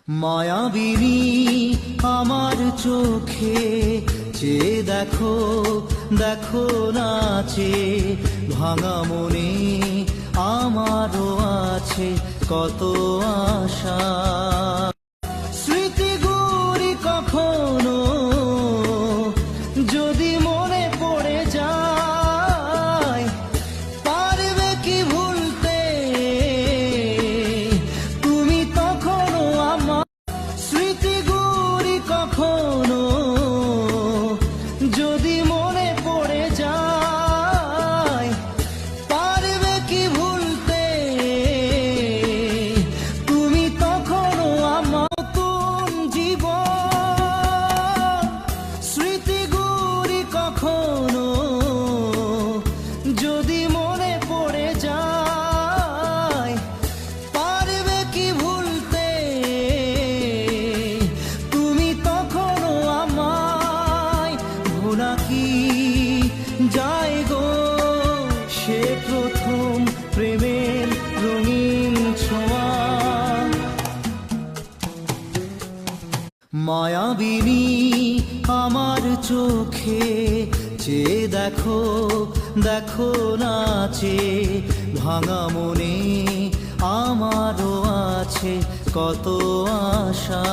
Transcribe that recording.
মায়াবিনী আমার চোখে চেয়ে দেখো, দেখো নাচে ভাঙা মনে আমারও আছে কত আশা। স্মৃতিগুলি কখনো যদি মনে পড়ে যায়, পারবে কি ভুলতে তুমি তখনও আমার। স্মৃতিগুলি কখনো যদি মনে পড়ে যায়, পারবে কি ভুলতে তুমি তখনও আমার। নতুন জীবন স্মৃতিগুলি কখনো যদি মনে পড়ে যায়, পারবে কি ভুলতে তুমি তখনও আমায়। ভোলা কি যায় গো সে প্রথম প্রেমের রঙিন ছোঁয়া। মায়াবিনী আমার চোখে চেয়ে দেখো, দেখো নাচে ভাঙা মনে আমারও আছে কত আশা।